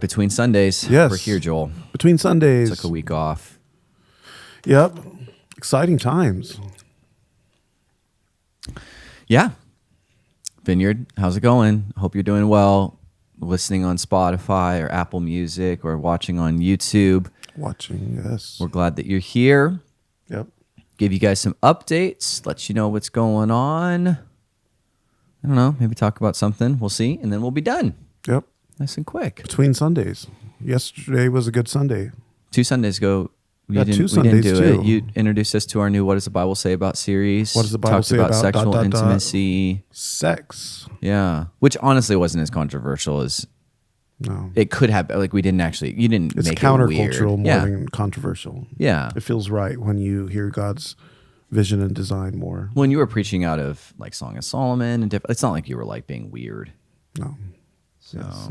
Between Sundays, Yes. we're here, Joel. Between Sundays. Took a week off. Yep. Exciting times. Yeah. Vineyard, how's it going? Hope you're doing well. Listening on Spotify or Apple Music or watching on YouTube. Watching, yes. We're glad that you're here. Yep. Give you guys some updates, let you know what's going on. I don't know, maybe talk about something. We'll see, and then we'll be done. Yep. Nice and quick. Between Sundays. Yesterday was a good Sunday. 2 Sundays ago, we Yeah, didn't 2 Sundays do too. it. You introduced us to our new What Does the Bible Say About series. What does the Bible Talked say about about sexual ... intimacy. Sex. Yeah, which honestly wasn't as controversial as No. it could have. Like you didn't make It's it weird. countercultural more Yeah. than controversial. Yeah. It feels right when you hear God's vision and design more. When you were preaching out of like Song of Solomon and it's not like you were like being weird. No. So Yes.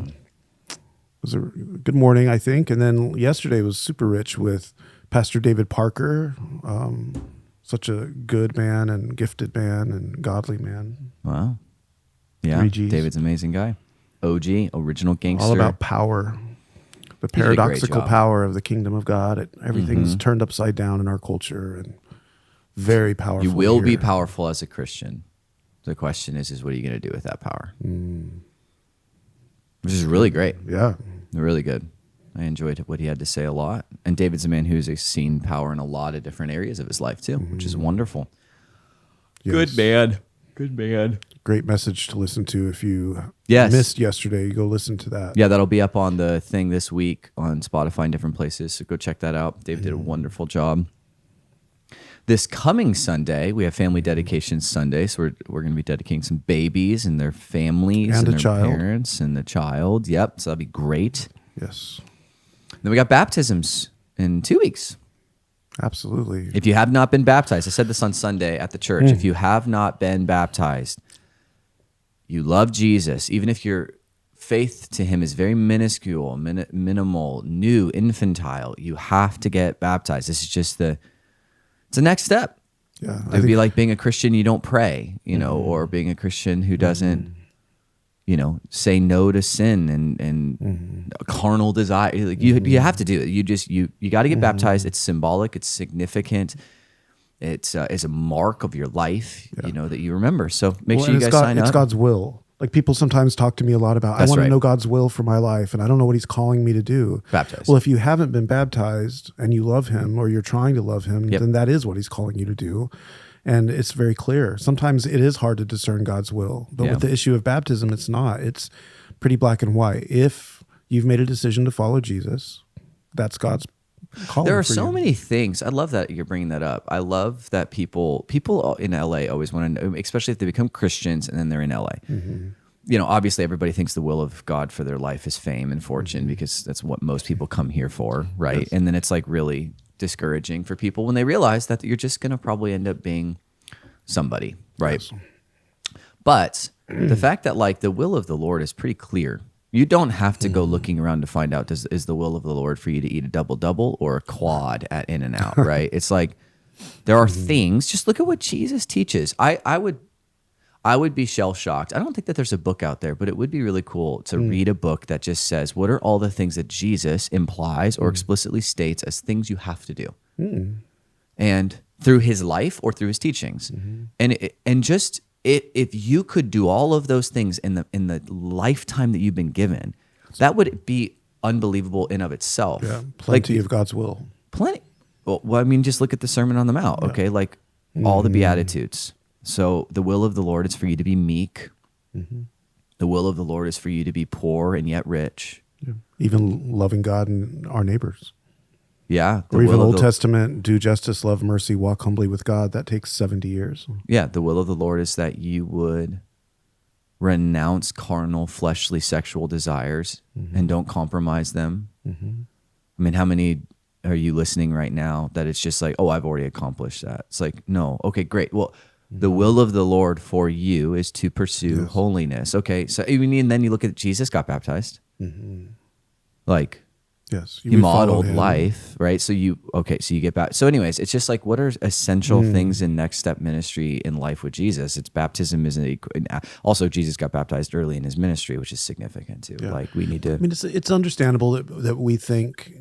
It was a good morning, I think. And then yesterday was super rich with Pastor David Parker. Such a good man and gifted man and godly man. wow. Yeah. 3 Gs. David's an amazing guy. OG, original gangster. All about power. The did a great paradoxical job. power of the kingdom of God. Everything's turned upside down in our culture and very powerful. You will be here. powerful as a Christian. The question is what are you going to do with that power? Which is really great. Yeah. Really good. I enjoyed what he had to say a lot. And David's a man who's seen power in a lot of different areas of his life too, which is wonderful. Yes. Good man. Good man. Great message to listen to. If you Yes. missed yesterday, go listen to that. Yeah, that'll be up on the thing this week on Spotify and different places. So go check that out. Dave did a wonderful job. This coming Sunday, we have Family Dedication Sunday. So we're going to be dedicating some babies and their families And a their child. parents and the child. Yep. So that'll be great. Yes. Then we got baptisms in 2 weeks. Absolutely. If you have not been baptized, I said this on Sunday at the church. If you have not been baptized, you love Jesus, even if your faith to him is very minuscule, minimal, new, infantile, you have to get baptized. This is just it's the next step. Yeah. It would be like being a Christian you don't pray, or being a Christian who doesn't, say no to sin and carnal desire. Like you have to do it. You got to get baptized. It's symbolic. It's significant. It's a mark of your life, that you remember. So make sure you guys sign up. It's God's will. Like people sometimes talk to me a lot about, That's I want right. to know God's will for my life, and I don't know what he's calling me to do. Baptized. Well, if you haven't been baptized and you love him or you're trying to love him, Yep. then that is what he's calling you to do. And it's very clear. Sometimes it is hard to discern God's will. But Yeah. with the issue of baptism, it's not. It's pretty black and white. If you've made a decision to follow Jesus, that's God's calling. There are for so you. many things. I love that you're bringing that up. I love that people in LA always want to know, especially if they become Christians and then they're in LA. Obviously everybody thinks the will of God for their life is fame and fortune because that's what most people come here for, right? Yes. And then it's like really discouraging for people when they realize that you're just going to probably end up being somebody, right? Yes. But the fact that like the will of the Lord is pretty clear. You don't have to go looking around to find out is the will of the Lord for you to eat a double or a quad at In-N-Out, right? It's like there are things. Just look at what Jesus teaches. I would be shell shocked. I don't think that there's a book out there, but it would be really cool to read a book that just says what are all the things that Jesus implies or explicitly states as things you have to do, and through his life or through his teachings, and just. If you could do all of those things in the lifetime that you've been given, that would be unbelievable in of itself. Yeah, plenty of God's will. Plenty. Well, I mean, just look at the Sermon on the Mount, okay? Like all the Beatitudes. So the will of the Lord is for you to be meek. The will of the Lord is for you to be poor and yet rich. Yeah. Even loving God and our neighbors. Yeah. Or even Old Testament, do justice, love mercy, walk humbly with God. That takes 70 years. Yeah, the will of the Lord is that you would renounce carnal, fleshly, sexual desires and don't compromise them. I mean, how many are you listening right now that it's just like, oh, I've already accomplished that? It's like, no. Okay, great. Well, the will of the Lord for you is to pursue holiness. Okay, so and then you look at Jesus got baptized. Like, Yes. He We follow modeled him. life, right? So you get back. So anyways, it's just like, what are essential things in next step ministry in life with Jesus? It's baptism also Jesus got baptized early in his ministry, which is significant too. Yeah. Like we need to. I mean, it's understandable that we think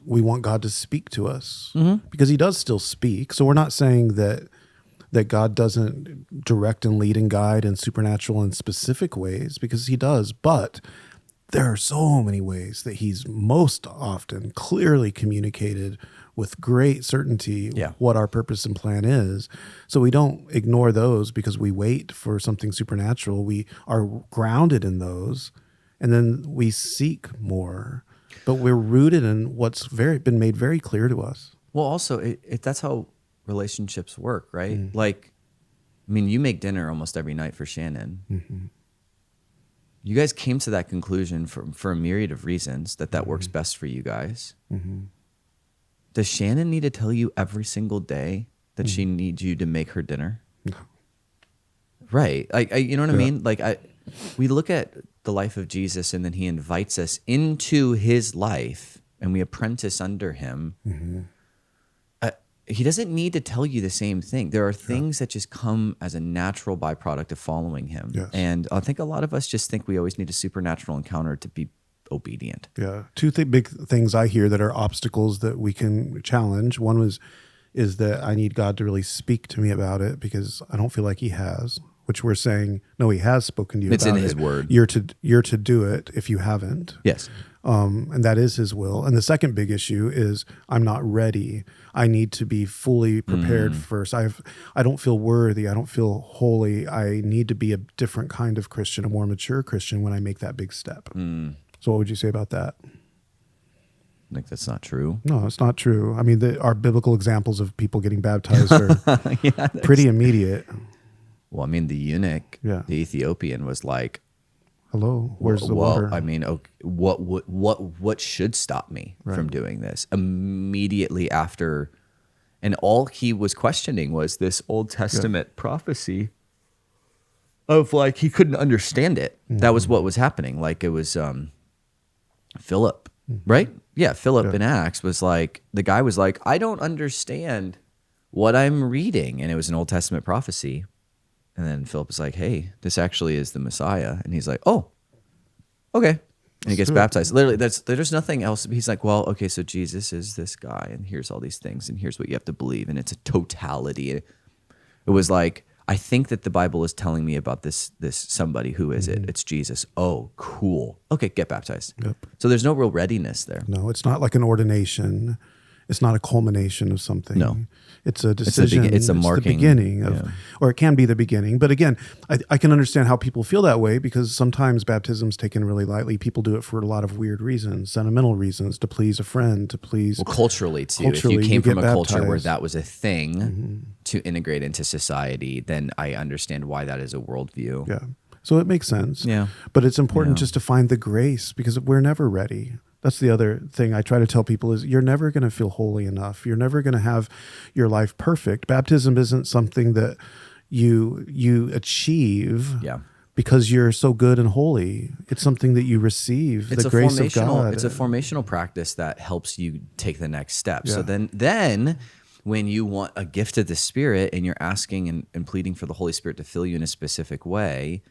we want God to speak to us because he does still speak. So we're not saying that God doesn't direct and lead and guide in supernatural and specific ways, because he does. But there are so many ways that he's most often clearly communicated with great certainty what our purpose and plan is. So we don't ignore those because we wait for something supernatural. We are grounded in those, and then we seek more. But we're rooted in what's been made very clear to us. Well, also, that's how relationships work, right? Like, I mean, you make dinner almost every night for Shannon. Mm-hmm. You guys came to that conclusion for a myriad of reasons that works best for you guys. Mm-hmm. Does Shannon need to tell you every single day that she needs you to make her dinner? No. Right. You know what I mean? Like, we look at the life of Jesus, and then he invites us into his life, and we apprentice under him. Mm-hmm. He doesn't need to tell you the same thing. There are things that just come as a natural byproduct of following him. Yes. And I think a lot of us just think we always need a supernatural encounter to be obedient. Yeah. Two big things I hear that are obstacles that we can challenge. One is that I need God to really speak to me about it, because I don't feel like he has, which we're saying, no, he has spoken to you about it. It's in his word. You're to do it if you haven't. Yes. And that is his will. And the second big issue is I'm not ready. I need to be fully prepared first. I don't feel worthy. I don't feel holy. I need to be a different kind of Christian, a more mature Christian when I make that big step. So what would you say about that? Like, that's not true. No, it's not true. I mean, our biblical examples of people getting baptized are pretty immediate. Well, I mean, the eunuch, the Ethiopian, was like, "Hello, where's the water?" I mean, okay, what should stop me from doing this? Immediately after, and all he was questioning was this Old Testament prophecy of, like, he couldn't understand it. Mm-hmm. That was what was happening. Like, it was Philip, right? Yeah, Philip in Acts was like, the guy was like, I don't understand what I'm reading, and it was an Old Testament prophecy. And then Philip is like, hey, this actually is the Messiah. And he's like, oh, okay. And he gets baptized. Literally, there's nothing else. He's like, well, okay, so Jesus is this guy, and here's all these things, and here's what you have to believe. And it's a totality. It was like, I think that the Bible is telling me about this somebody. Who is it? It's Jesus. Oh, cool. Okay, get baptized. Yep. So there's no real readiness there. No, it's not like an ordination. It's not a culmination of something. No. It's a decision. It's a marking. The beginning of, or it can be the beginning. But again, I can understand how people feel that way, because sometimes baptism's taken really lightly. People do it for a lot of weird reasons, sentimental reasons, to please a friend, to please. Well, culturally too. If you came from a culture where that was a thing to integrate into society, then I understand why that is a worldview. Yeah. So it makes sense. Yeah. But it's important just to find the grace, because we're never ready. That's the other thing I try to tell people is you're never going to feel holy enough. You're never going to have your life perfect. Baptism isn't something that you achieve because you're so good and holy. It's something that you receive, the grace of God. It's a formational practice that helps you take the next step. Yeah. So then when you want a gift of the Spirit and you're asking and pleading for the Holy Spirit to fill you in a specific way,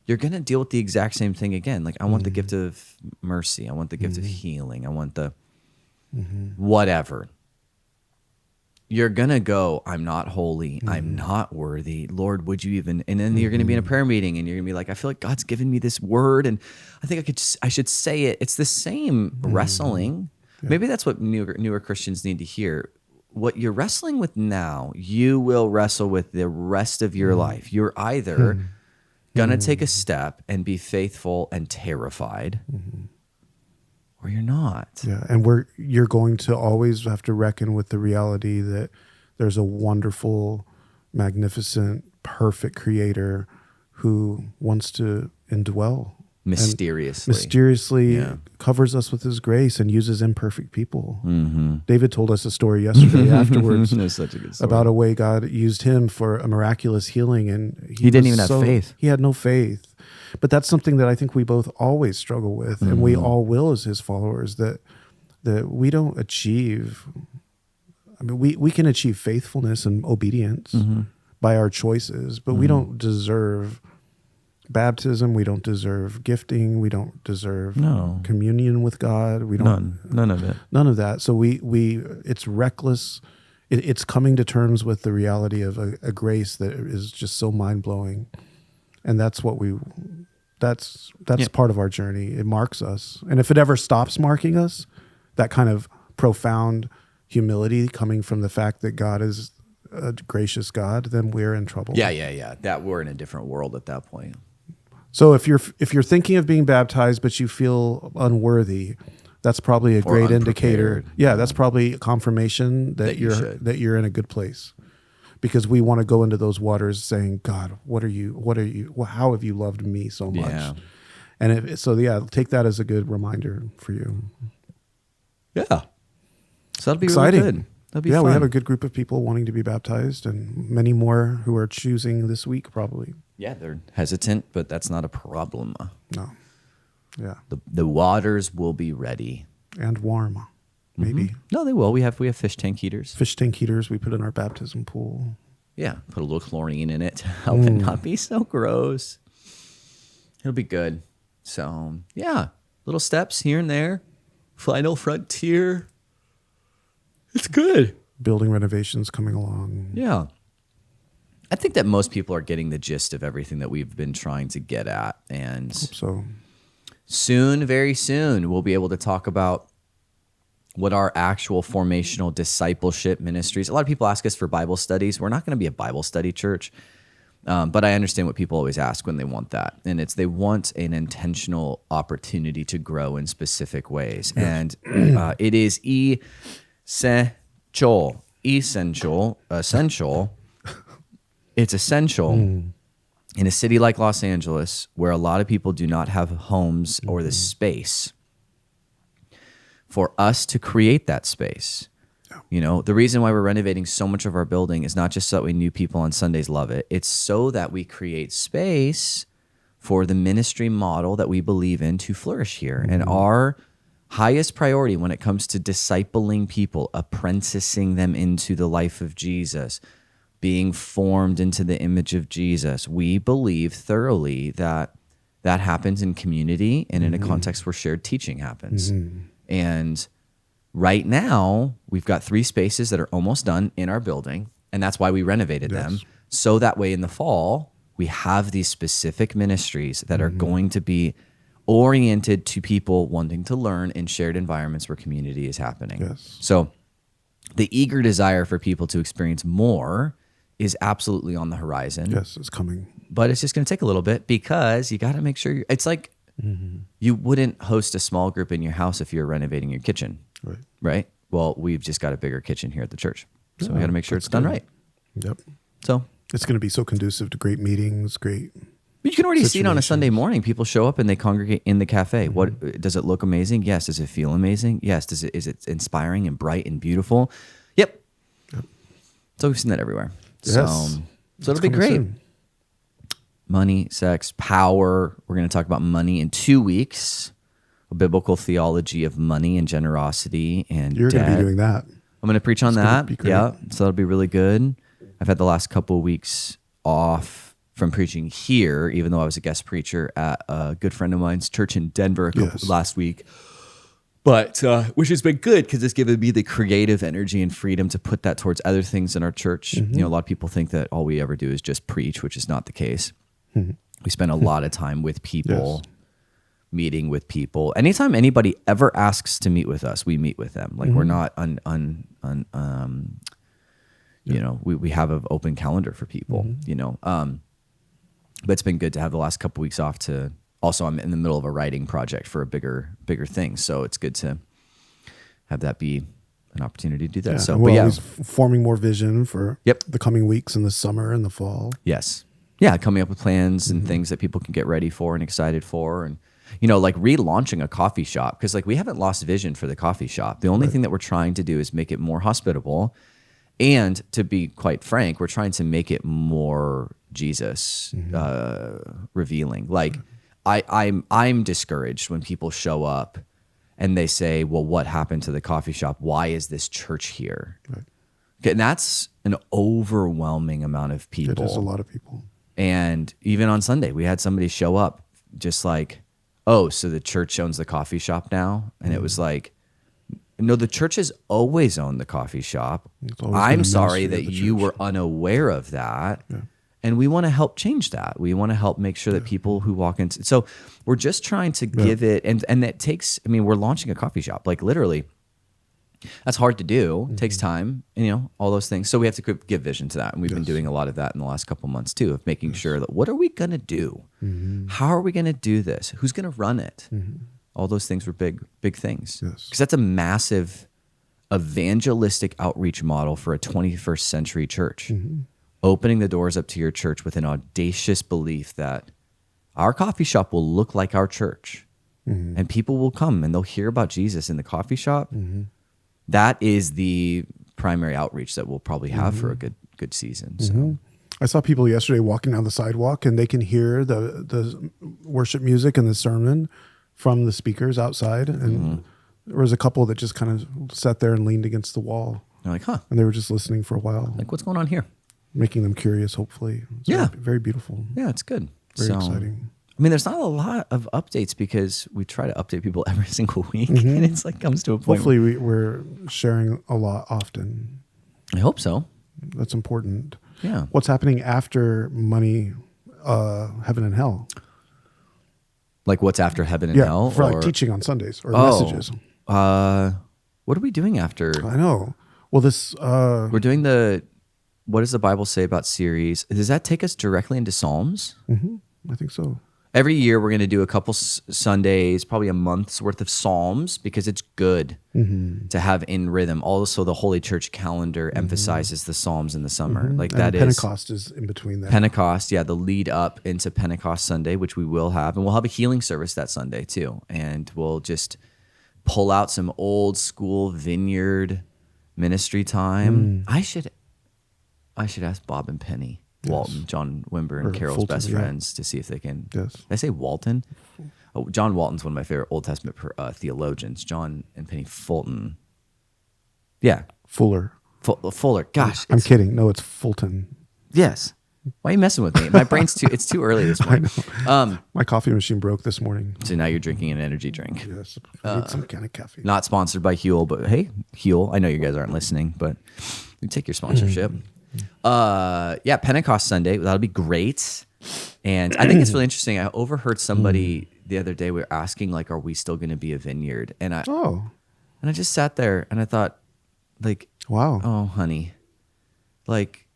you're going to deal with the exact same thing again. Like, I want the gift of mercy. I want the gift of healing. I want the whatever. You're going to go, I'm not holy. I'm not worthy. Lord, would you even... And then you're going to be in a prayer meeting, and you're going to be like, I feel like God's given me this word, and I think I should say it. It's the same wrestling. Yeah. Maybe that's what newer Christians need to hear. What you're wrestling with now, you will wrestle with the rest of your life. You're either... gonna take a step and be faithful and terrified, or you're not. Yeah, and you're going to always have to reckon with the reality that there's a wonderful, magnificent, perfect Creator who wants to indwell mysteriously covers us with his grace and uses imperfect people. David told us a story yesterday afterwards such a good story. About a way God used him for a miraculous healing, and he didn't even have faith. He had no faith. But that's something that I think we both always struggle with, and we all will as his followers, that that we don't achieve. I mean, we can achieve faithfulness and obedience by our choices, but we don't deserve baptism. We don't deserve gifting. We don't deserve communion with God. We don't none of it. None of that. So it's reckless. It's coming to terms with the reality of a grace that is just so mind blowing, and that's part of our journey. It marks us, and if it ever stops marking us, that kind of profound humility coming from the fact that God is a gracious God, then we're in trouble. Yeah. That we're in a different world at that point. So if you're thinking of being baptized but you feel unworthy, that's probably a great indicator. Yeah, that's probably a confirmation that you're in a good place, because we want to go into those waters saying, God, how have you loved me so much? Yeah. And take that as a good reminder for you. Yeah. So that'll be exciting. Really good. That'll be fun. We have a good group of people wanting to be baptized, and many more who are choosing this week probably. Yeah, they're hesitant, but that's not a problem. No. Yeah. The waters will be ready. And warm, maybe. Mm-hmm. No, they will. We have fish tank heaters. Fish tank heaters we put in our baptism pool. Yeah, put a little chlorine in it to help it not be so gross. It'll be good. So, yeah, little steps here and there. Final frontier. It's good. Building renovations coming along. Yeah. I think that most people are getting the gist of everything that we've been trying to get at. And hope so. Soon, very soon, we'll be able to talk about what our actual formational discipleship ministries. A lot of people ask us for Bible studies. We're not going to be a Bible study church. But I understand what people always ask when they want that. And they want an intentional opportunity to grow in specific ways. Yes. And it is essential. It's essential in a city like Los Angeles, where a lot of people do not have homes or the space, for us to create that space. You know, the reason why we're renovating so much of our building is not just so that we new people on Sundays love it. It's so that we create space for the ministry model that we believe in to flourish here. And our highest priority when it comes to discipling people, apprenticing them into the life of Jesus, being formed into the image of Jesus, we believe thoroughly that that happens in community and in a context where shared teaching happens. And right now, we've got 3 spaces that are almost done in our building, and that's why we renovated them. So that way in the fall, we have these specific ministries that are going to be oriented to people wanting to learn in shared environments where community is happening. Yes. So the eager desire for people to experience more is absolutely on the horizon. Yes, it's coming. But it's just going to take a little bit, because you got to make sure it's like you wouldn't host a small group in your house if you're renovating your kitchen. Right? Well, we've just got a bigger kitchen here at the church. So we got to make sure it's done right. Yep. So it's going to be so conducive to great meetings, great. You can already see it on a Sunday morning. People show up and they congregate in the cafe. What does it look amazing? Yes. Does it feel amazing? Yes. Is it inspiring and bright and beautiful? Yep. So we've seen that everywhere. Yes. So it'll be great. Soon. Money, sex, power. We're going to talk about money in 2 weeks. A biblical theology of money and generosity and You're going to be doing that. I'm going to preach on that. Yeah. So that'll be really good. I've had the last couple of weeks off from preaching here, even though I was a guest preacher at a good friend of mine's church in Denver last week. But which has been good, because it's given me the creative energy and freedom to put that towards other things in our church. You know, a lot of people think that all we ever do is just preach, which is not the case. We spend a lot of time with people, meeting with people. Anytime anybody ever asks to meet with us, we meet with them. Like we're not you know, we have an open calendar for people, you know. But it's been good to have the last couple weeks off to. Also, I'm in the middle of a writing project for a bigger thing, so it's good to have that be an opportunity to do that. Yeah, so, we're always forming more vision for the coming weeks in the summer and the fall. Yes, coming up with plans and things that people can get ready for and excited for, and you know, like relaunching a coffee shop, because like we haven't lost vision for the coffee shop. The only thing that we're trying to do is make it more hospitable, and to be quite frank, we're trying to make it more Jesus revealing. Like. I'm discouraged when people show up and they say, well, what happened to the coffee shop? Why is this church here? Right. Okay, and that's an overwhelming amount of people. It is a lot of people. And even on Sunday, we had somebody show up just like, oh, so the church owns the coffee shop now? And it was like, no, the church has always owned the coffee shop. I'm sorry that you were unaware of that. Yeah. And we want to help change that. We want to help make sure that people who walk into, so we're just trying to give it, and that takes, I mean, we're launching a coffee shop, like literally. That's hard to do. It takes time, and all those things. So we have to give vision to that. And we've been doing a lot of that in the last couple of months too, of making sure that what are we going to do? How are we going to do this? Who's going to run it? All those things were big things. Because that's a massive evangelistic outreach model for a 21st century church. Opening the doors up to your church with an audacious belief that our coffee shop will look like our church. And people will come and they'll hear about Jesus in the coffee shop. That is the primary outreach that we'll probably have for a good season. So. I saw people yesterday walking down the sidewalk, and they can hear the worship music and the sermon from the speakers outside. And there was a couple that just kind of sat there and leaned against the wall. You're like, huh? And they were just listening for a while. Like, what's going on here? Making them curious, hopefully. It's very, very beautiful. Yeah, it's good. Very exciting. I mean, there's not a lot of updates because we try to update people every single week, and it's like comes to a point. Hopefully, we're sharing a lot often. I hope so. That's important. Yeah. What's happening after money, heaven and hell? Like what's after heaven and hell? For like teaching on Sundays or messages. What are we doing after? I know. Well, this we're doing the. What does the Bible say about series? Does that take us directly into Psalms? I think so. Every year we're going to do a couple Sundays, probably a month's worth of Psalms, because it's good to have in rhythm. Also, the Holy Church calendar emphasizes the Psalms in the summer. Like and that Pentecost is in between that. Pentecost, the lead up into Pentecost Sunday, which we will have. And we'll have a healing service that Sunday too. And we'll just pull out some old school Vineyard ministry time. I should ask Bob and Penny. Walton, John Wimber, and Carol's Fulton, best friends to see if they can. Yes. Did I say Walton? Oh, John Walton's one of my favorite Old Testament theologians. John and Penny Fulton. Yeah. Fuller. Fuller. Gosh. I'm kidding. No, it's Fulton. Yes. Why are you messing with me? My brain's it's too early this morning. My coffee machine broke this morning. So now you're drinking an energy drink. Yes. I need some kind of caffeine. Not sponsored by Huel, but hey, Huel, I know you guys aren't listening, but you take your sponsorship. Pentecost Sunday, that'll be great. And I think it's really interesting. I overheard somebody the other day, we were asking, like, are we still going to be a vineyard? And I just sat there and I thought, like, wow. Oh, honey, like,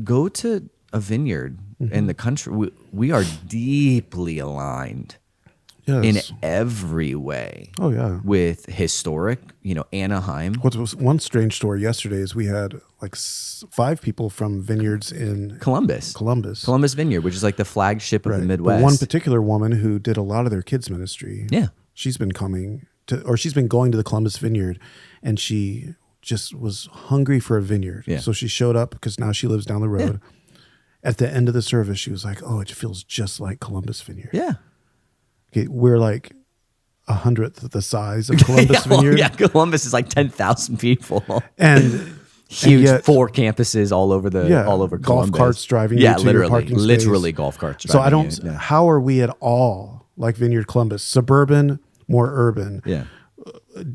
go to a vineyard in the country. We are deeply aligned. Yes. In every way. Oh, yeah. With historic, Anaheim. What was one strange story yesterday is we had like 5 people from vineyards in Columbus Vineyard, which is like the flagship of the Midwest. But one particular woman who did a lot of their kids' ministry. Yeah. She's been going to the Columbus Vineyard, and she just was hungry for a vineyard. Yeah. So she showed up because now she lives down the road. Yeah. At the end of the service, she was like, oh, it feels just like Columbus Vineyard. Yeah. Okay, we're like 100th the size of Columbus Vineyard. Yeah, Columbus is like 10,000 people. And huge, and yet, 4 campuses all over Columbus. Golf carts driving you to your parking space. Literally golf carts driving So how are we at all like Vineyard Columbus? Suburban, more urban. Yeah.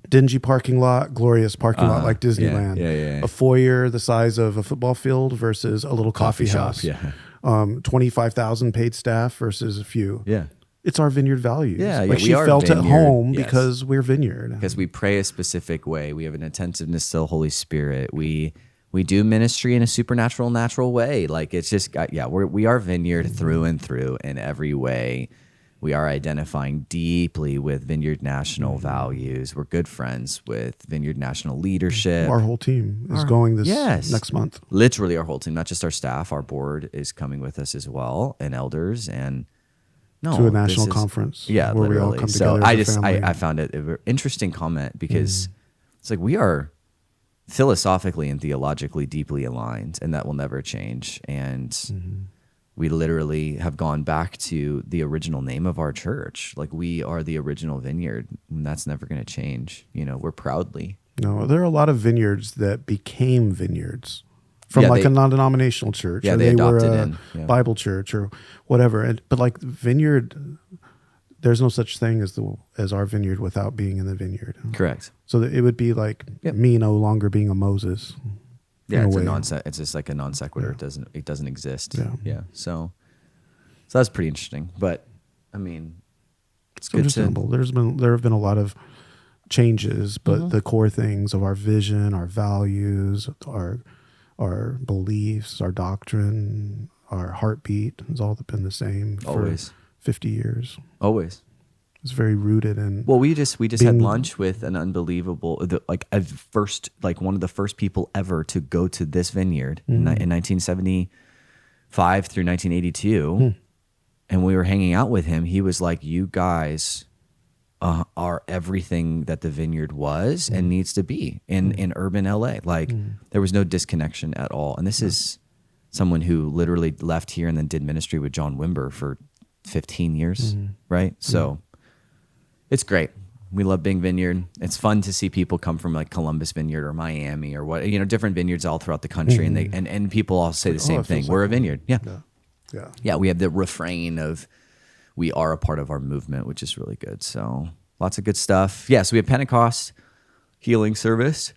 Dingy parking lot, glorious parking lot like Disneyland. Yeah. A foyer the size of a football field versus a little coffee house. Yeah. 25,000 paid staff versus a few. Yeah. It's our vineyard values. Yeah, like she felt at home because we're vineyard. Because we pray a specific way. We have an attentiveness to the Holy Spirit. We do ministry in a supernatural, natural way. Like it's just, we are vineyard through and through in every way. We are identifying deeply with Vineyard National values. We're good friends with Vineyard National leadership. Our whole team is going this next month. Literally our whole team, not just our staff. Our board is coming with us as well, and elders and. To a national conference. Yeah, where literally. we all come together. I found it an interesting comment because it's like we are philosophically and theologically deeply aligned, and that will never change. And we literally have gone back to the original name of our church. Like, we are the original Vineyard, and that's never going to change. We're proudly. No, there are a lot of vineyards that became vineyards from Yeah, a non-denominational church. Yeah, or they were adopted a in. Yeah. Bible church or whatever. But like Vineyard, there's no such thing as our vineyard without being in the vineyard. Correct. So that it would be like me no longer being a Moses. Yeah, it's just like a non sequitur. Yeah. It doesn't exist. Yeah. So that's pretty interesting. But I mean, it's so good understandable. There have been a lot of changes, but the core things of our vision, our values, our beliefs, our doctrine, our heartbeat has all been the same for 50 years. Always. It's very rooted in. Well, we just had lunch with an unbelievable, one of the first people ever to go to this vineyard in 1975 through 1982, and we were hanging out with him. He was like, "You guys are everything that the vineyard was and needs to be in urban LA." Like, there was no disconnection at all. And this is someone who literally left here and then did ministry with John Wimber for 15 years, right? So. It's great. We love being Vineyard. It's fun to see people come from like Columbus Vineyard or Miami or different vineyards all throughout the country, and people all say the same thing. We're a vineyard. Yeah. We have the refrain of we are a part of our movement, which is really good. So lots of good stuff. Yeah. So we have Pentecost healing service.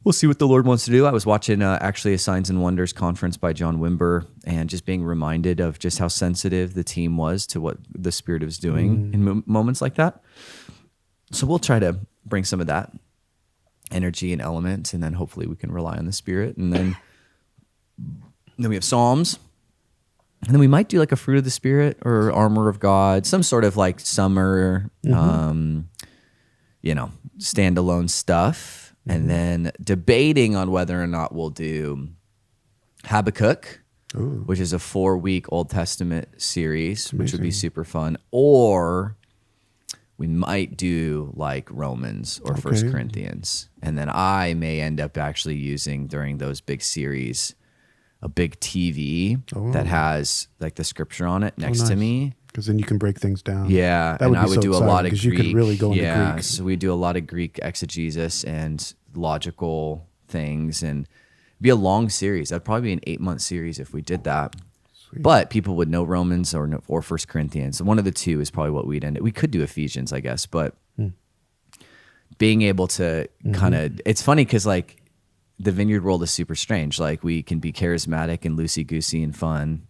We'll see what the Lord wants to do. I was watching actually a Signs and Wonders conference by John Wimber, and just being reminded of just how sensitive the team was to what the Spirit was doing in moments like that. So we'll try to bring some of that energy and element, and then hopefully we can rely on the Spirit. And then we have Psalms, and then we might do like a Fruit of the Spirit or Armor of God, some sort of like summer, standalone stuff. And then debating on whether or not we'll do Habakkuk, which is a 4-week Old Testament series, which would be super fun. Or we might do like Romans or 1 Corinthians. And then I may end up actually using during those big series a big TV that has like the scripture on it next to me. Because then you can break things down. Yeah, and I would do a lot of Greek. You could really go into Greek. So we do a lot of Greek exegesis and logical things, and it'd be a long series. That'd probably be an 8-month series if we did that. Sweet. But people would know Romans or 1 Corinthians. One of the two is probably what we'd end. We could do Ephesians, I guess, but being able to kind of, it's funny because like the Vineyard world is super strange. Like, we can be charismatic and loosey-goosey and fun.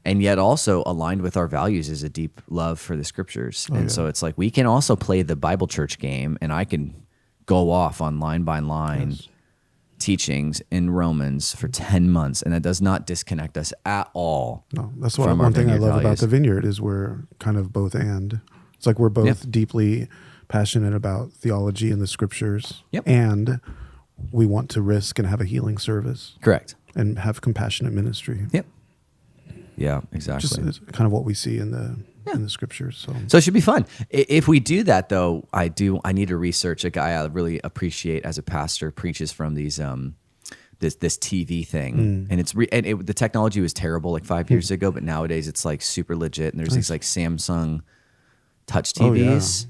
And yet also aligned with our values is a deep love for the scriptures. So it's like we can also play the Bible church game, and I can go off on line by line teachings in Romans for 10 months, and that does not disconnect us at all. No, that's what one thing I love about the Vineyard is we're kind of both and. It's like we're both deeply passionate about theology and the scriptures, and we want to risk and have a healing service. Correct. And have compassionate ministry. Yep. Yeah, exactly. Just kind of what we see in the scriptures. So it should be fun. If we do that, though, I need to research a guy I really appreciate as a pastor preaches from these this TV thing, and the technology was terrible like 5 years ago, but nowadays it's like super legit. And there's these like Samsung Touch TVs,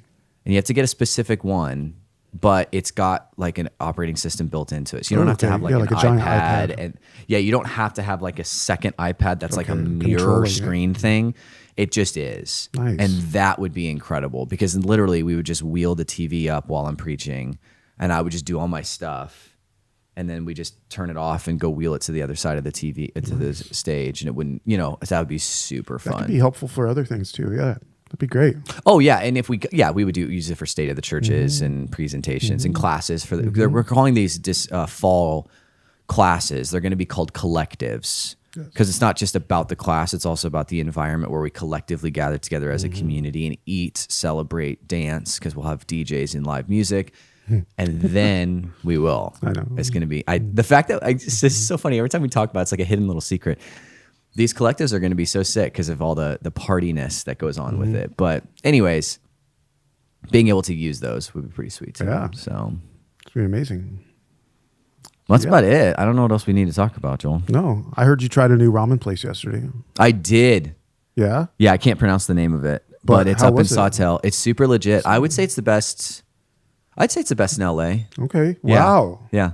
and you have to get a specific one. But it's got like an operating system built into it. So you don't have to have like an iPad. And you don't have to have like a second iPad that's like a mirror screen thing. It just is. Nice. And that would be incredible, because literally we would just wheel the TV up while I'm preaching, and I would just do all my stuff. And then we just turn it off and go wheel it to the other side of the TV, to the stage. And it wouldn't, that would be super fun. That could be helpful for other things too. Yeah. That'd be great. Oh yeah, and if we would use it for state of the churches and presentations and classes for we're calling these fall classes. They're going to be called collectives, because it's not just about the class; it's also about the environment where we collectively gather together as a community and eat, celebrate, dance. Because we'll have DJs and live music, and then we will. I know it's going to be the fact that it's just so funny. Every time we talk about it, it's like a hidden little secret. These collectives are going to be so sick because of all the partiness that goes on with it. But anyways, being able to use those would be pretty sweet too. Yeah. So it's pretty amazing. Well, that's about it. I don't know what else we need to talk about, Joel. No, I heard you tried a new ramen place yesterday. I did. Yeah? Yeah, I can't pronounce the name of it, but it's how up in was it? Sawtell. It's super legit. I would say it's the best. I'd say it's the best in LA. Okay. Yeah. Wow. Yeah.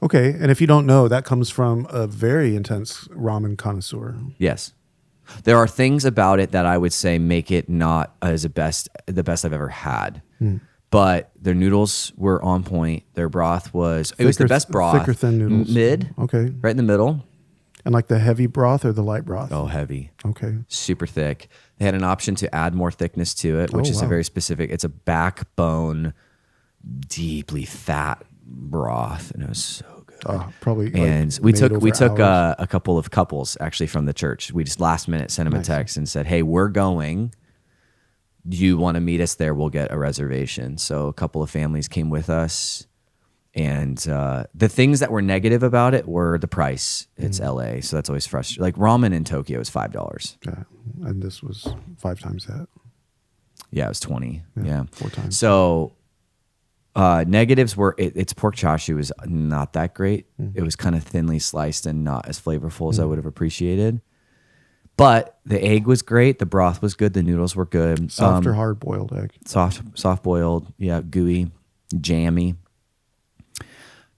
Okay. And if you don't know, that comes from a very intense ramen connoisseur. Yes. There are things about it that I would say make it not as the best I've ever had. But their noodles were on point. Their broth was it was the best broth. Thick or thin noodles. Mid. Okay. Right in the middle. And like the heavy broth or the light broth? Oh, heavy. Okay. Super thick. They had an option to add more thickness to it, which is a very specific. It's a backbone, deeply fat broth, and it was so good. Probably. And we took a couple of couples actually from the church. We just last minute sent them a text and said, "Hey, we're going. Do you want to meet us there? We'll get a reservation." So a couple of families came with us. And the things that were negative about it were the price. It's LA, so that's always frustrating. Like ramen in Tokyo is $5. Yeah, and this was 5 times that. Yeah, it was 20. Yeah. 4 times. So negatives were its pork chashu was not that great. It was kind of thinly sliced and not as flavorful as I would have appreciated. But the egg was great. The broth was good. The noodles were good. Soft or hard boiled egg? Soft boiled. Yeah, gooey, jammy.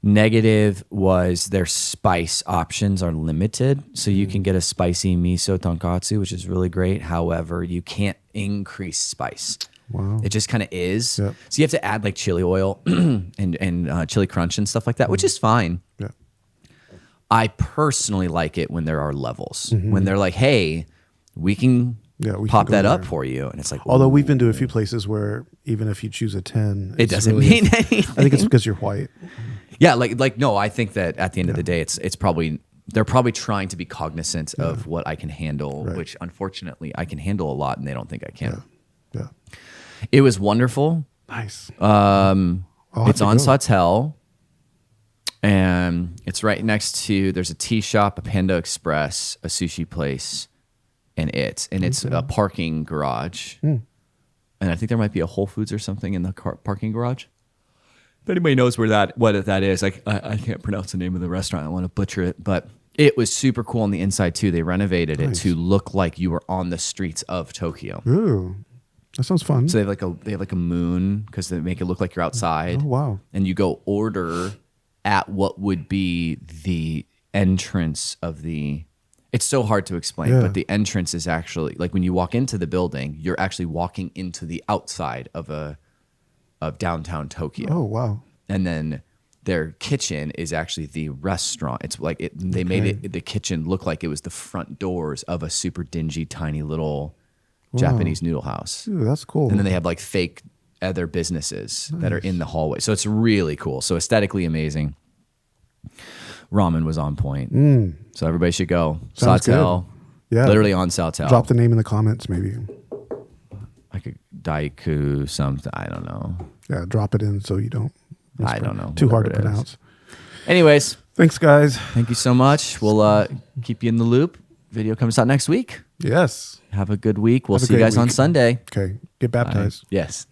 Negative was their spice options are limited. So you can get a spicy miso tonkatsu, which is really great. However, you can't increase spice. Wow. It just kind of is. Yep. So you have to add like chili oil and chili crunch and stuff like that, which is fine. Yeah. I personally like it when there are levels. When they're like, hey, we can pop that up for you. And it's like, although we've been to a few places where even if you choose a 10, it doesn't mean anything. I think it's because you're white. Yeah, like no, I think that at the end of the day, it's probably they're probably trying to be cognizant of what I can handle, which unfortunately I can handle a lot, and they don't think I can. Yeah. It was wonderful. Nice. It's on Sawtell, and it's right next to. There's a tea shop, a Panda Express, a sushi place, and it's a parking garage, and I think there might be a Whole Foods or something in the parking garage. If anybody knows what that is, like I can't pronounce the name of the restaurant. I want to butcher it, but it was super cool on the inside too. They renovated it to look like you were on the streets of Tokyo. Ooh, that sounds fun. So they have like a moon because they make it look like you're outside. Oh wow! And you go order at what would be the entrance of the. It's so hard to explain, but the entrance is actually like when you walk into the building, you're actually walking into the outside of downtown Tokyo. Oh wow! And then their kitchen is actually the restaurant. It's like they made the kitchen look like it was the front doors of a super dingy, tiny little Japanese noodle house. Ooh, that's cool. And then they have like fake other businesses that are in the hallway. So it's really cool. So aesthetically amazing. Ramen was on point. So everybody should go. Sounds Sawtell. good. Yeah. Literally on Sawtell. Drop the name in the comments, maybe. Like a Daiku something. I don't know. Yeah, drop it in so you don't. I don't know. Too hard to Whatever it is. pronounce. Anyways, Thanks, guys. thank you so much. We'll keep you in the loop. Video comes out next week. Yes. Have a good week. We'll Have a see you great guys on week. Sunday. Okay. Get baptized. Yes.